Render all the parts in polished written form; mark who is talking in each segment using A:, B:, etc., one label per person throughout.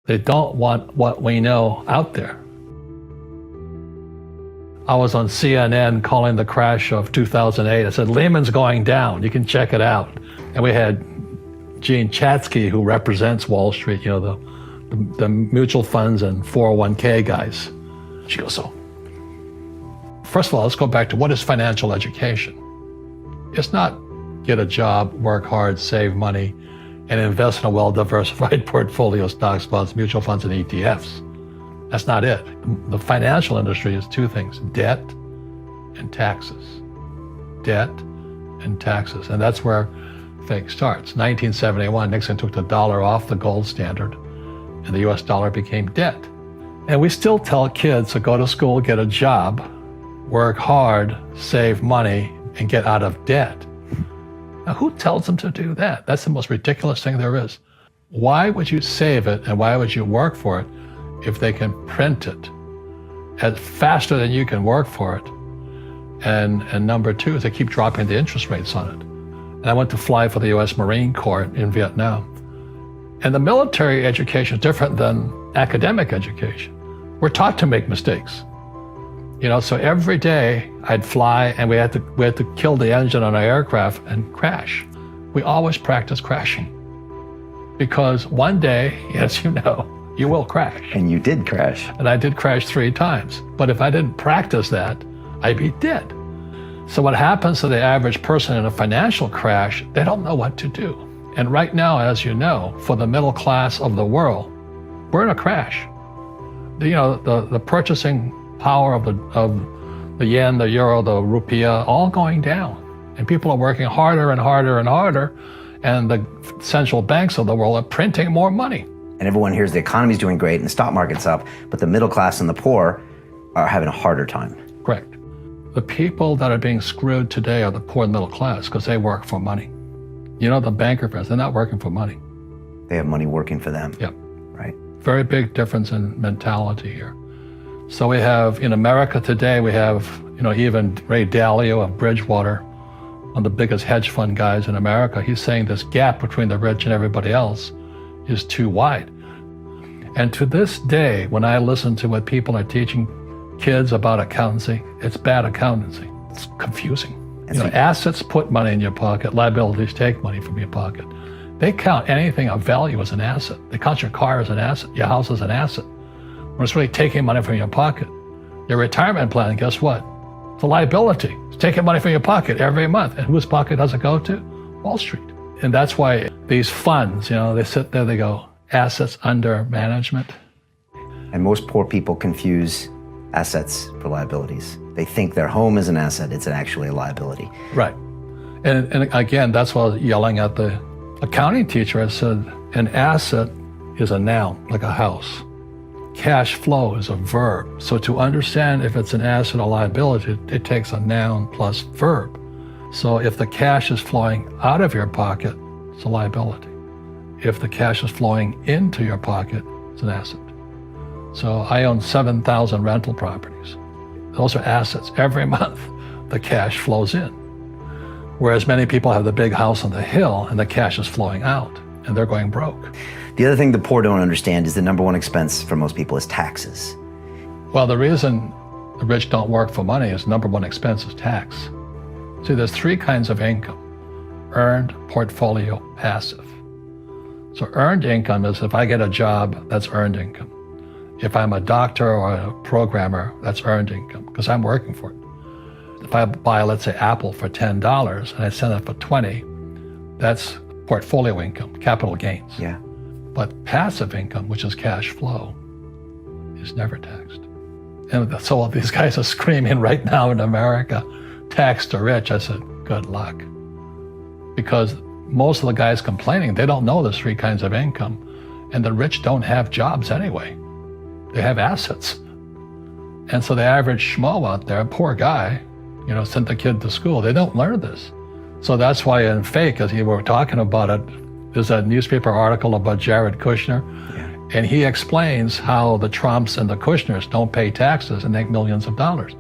A: They don't want what we know out there. I was on CNN calling the crash of 2008. I said, Lehman's going down. You can check it out. And we had Gene Chatsky, who represents Wall Street, you know, the mutual funds and 401k guys. She goes, so, first of all, let's go back to what is financial education? It's not get a job, work hard, save money, and invest in a well-diversified portfolio of stocks, bonds, mutual funds, and ETFs. That's not it. The financial industry is two things, debt and taxes. Debt and taxes. And that's where things starts. 1971, Nixon took the dollar off the gold standard, and the US dollar became debt. And we still tell kids to go to school, get a job, work hard, save money, and get out of debt. Now, who tells them to do that? That's the most ridiculous thing there is. Why would you save it and why would you work for it if they can print it as faster than you can work for it? And number two is they keep dropping the interest rates on it. And I went to fly for the US Marine Corps in Vietnam. And the military education is different than academic education. We're taught to make mistakes. You know, so every day I'd fly and we had to kill the engine on our aircraft and crash. We always practice crashing. Because one day, as you know, you will crash.
B: And you did crash.
A: And I did crash 3 times. But if I didn't practice that, I'd be dead. So what happens to the average person in a financial crash, they don't know what to do. And right now, as you know, for the middle class of the world, we're in a crash. You know, the purchasing power of the yen, the euro, the rupiah, all going down. And people are working harder and harder and harder, and the central banks of the world are printing more money.
B: And everyone hears the economy's doing great and the stock market's up, but the middle class and the poor are having a harder time.
A: Correct. The people that are being screwed today are the poor and middle class because they work for money. You know, the banker friends, they're not working for money.
B: They have money working for them.
A: Yep.
B: Right.
A: Very big difference in mentality here. So we have, in America today, we have, you know, even Ray Dalio of Bridgewater, one of the biggest hedge fund guys in America, he's saying this gap between the rich and everybody else is too wide. And to this day, when I listen to what people are teaching kids about accountancy, it's bad accountancy. It's confusing. You know, assets put money in your pocket, liabilities take money from your pocket. They count anything of value as an asset. They count your car as an asset, your house as an asset. When it's really taking money from your pocket. Your retirement plan, guess what? It's a liability. It's taking money from your pocket every month. And whose pocket does it go to? Wall Street. And that's why these funds, you know, they sit there, they go, assets under management.
B: And most poor people confuse assets for liabilities. They think their home is an asset, it's actually a liability.
A: Right. And again, that's why I was yelling at the accounting teacher. I said, an asset is a noun, like a house. Cash flow is a verb. So to understand if it's an asset or liability, it takes a noun plus verb. So if the cash is flowing out of your pocket, it's a liability. If the cash is flowing into your pocket, it's an asset. So I own 7,000 rental properties. Those are assets. Every month, the cash flows in. Whereas many people have the big house on the hill and the cash is flowing out and they're going broke.
B: The other thing the poor don't understand is the number one expense for most people is taxes.
A: Well, the reason the rich don't work for money is number one expense is tax. See, there's 3 kinds of income: earned, portfolio, passive. So earned income is if I get a job, that's earned income. If I'm a doctor or a programmer, that's earned income because I'm working for it. If I buy, let's say, Apple for $10 and I sell it for $20, that's portfolio income, capital gains.
B: Yeah.
A: But passive income, which is cash flow, is never taxed. And so these guys are screaming right now in America, tax the rich. I said, good luck. Because most of the guys complaining, they don't know there's 3 kinds of income. And the rich don't have jobs anyway. They have assets. And so the average schmo out there, poor guy, you know, sent the kid to school. They don't learn this. So that's why in Fake, as you were talking about it, there's a newspaper article about Jared Kushner, and he explains how the Trumps and the Kushners don't pay taxes and make millions of dollars.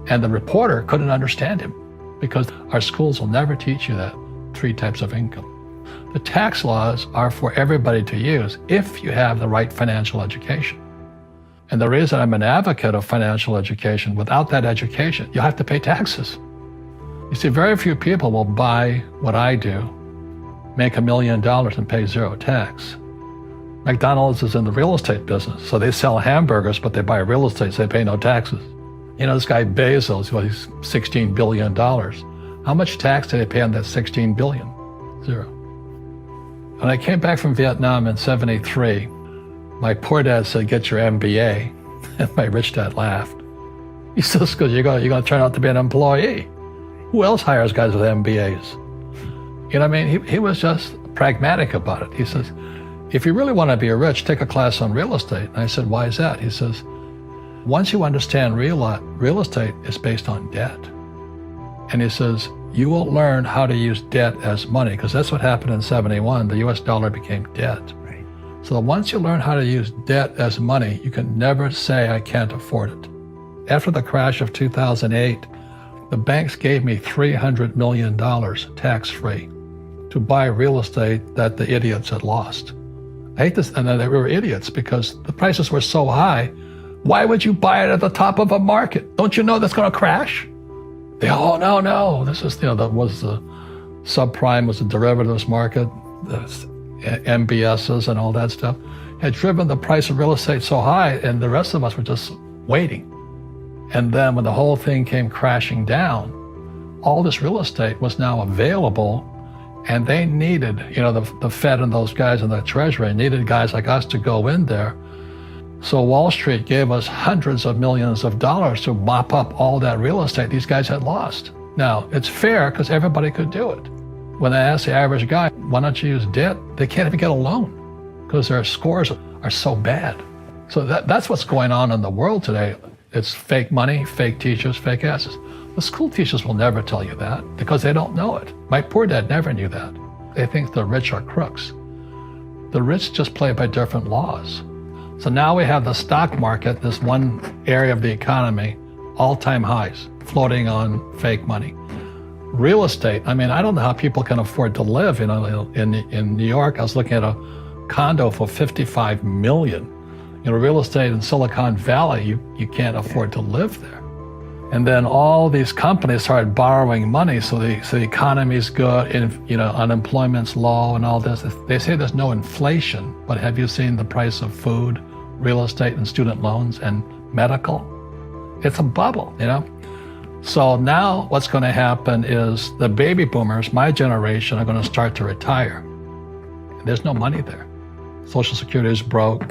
A: And the reporter couldn't understand him because our schools will never teach you that 3 types of income. The tax laws are for everybody to use if you have the right financial education. And the reason I'm an advocate of financial education, without that education, you have to pay taxes. You see, very few people will buy what I do, make $1 million and pay zero tax. McDonald's is in the real estate business, so they sell hamburgers, but they buy real estate, so they pay no taxes. You know, this guy Bezos, well, he's $16 billion. How much tax did they pay on that $16 billion? Zero. When I came back from Vietnam in '73, my poor dad said, get your MBA. And my rich dad laughed. He says, because you're going to turn out to be an employee. Who else hires guys with MBAs? You know what I mean? He was just pragmatic about it. He says, if you really want to be rich, take a class on real estate. And I said, why is that? He says, once you understand real estate is based on debt. And he says, you will learn how to use debt as money, because that's what happened in '71. The US dollar became debt.
B: Right.
A: So once you learn how to use debt as money, you can never say, I can't afford it. After the crash of 2008, the banks gave me $300 million tax-free to buy real estate that the idiots had lost. I hate this, and they were idiots because the prices were so high. Why would you buy it at the top of a market? Don't you know that's going to crash? They, oh, no. This is, that was the subprime, was the derivatives market, the MBSs and all that stuff, had driven the price of real estate so high, and the rest of us were just waiting. And then when the whole thing came crashing down, all this real estate was now available, and they needed, the Fed and those guys in the Treasury needed guys like us to go in there. So Wall Street gave us hundreds of millions of dollars to mop up all that real estate these guys had lost. Now, it's fair because everybody could do it. When I ask the average guy, why don't you use debt? They can't even get a loan because their scores are so bad. So that's what's going on in the world today. It's fake money, fake teachers, fake asses. The school teachers will never tell you that because they don't know it. My poor dad never knew that. They think the rich are crooks. The rich just play by different laws. So now we have the stock market, this one area of the economy, all-time highs, floating on fake money. Real estate, I don't know how people can afford to live. In New York, I was looking at a condo for $55 million. Real estate in Silicon Valley, you can't afford to live there. And then all these companies started borrowing money, so the economy's good, and unemployment's low and all this. They say there's no inflation, but have you seen the price of food, real estate, and student loans and medical? It's a bubble, So now what's going to happen is the baby boomers, my generation, are going to start to retire. There's no money there. Social Security is broke,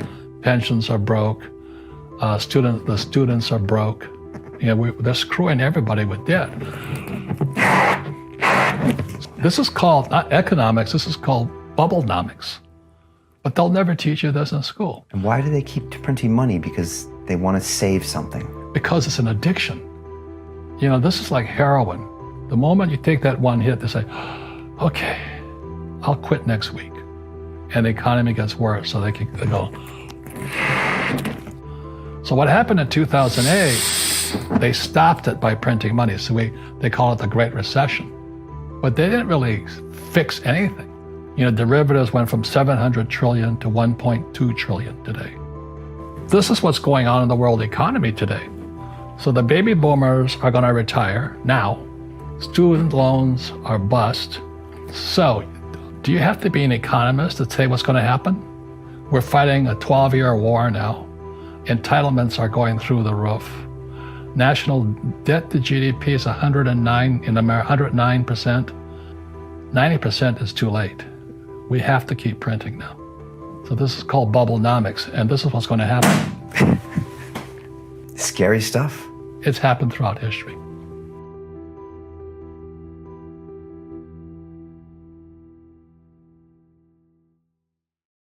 A: pensions are broke, the students are broke. They're screwing everybody with debt. This is called, not economics, this is called bubblenomics. But they'll never teach you this in school.
B: And why do they keep printing money? Because they want to save something.
A: Because it's an addiction. This is like heroin. The moment you take that one hit, they say, okay, I'll quit next week. And the economy gets worse, so they go. So what happened in 2008, they stopped it by printing money. So they call it the Great Recession. But they didn't really fix anything. Derivatives went from 700 trillion to 1.2 trillion today. This is what's going on in the world economy today. So the baby boomers are going to retire now. Student loans are bust. So do you have to be an economist to say what's going to happen? We're fighting a 12-year war now. Entitlements are going through the roof. National debt to GDP is 109 in America, 109%. 90% is too late. We have to keep printing now. So this is called bubblenomics, and this is what's going to happen.
B: Scary stuff.
A: It's happened throughout history.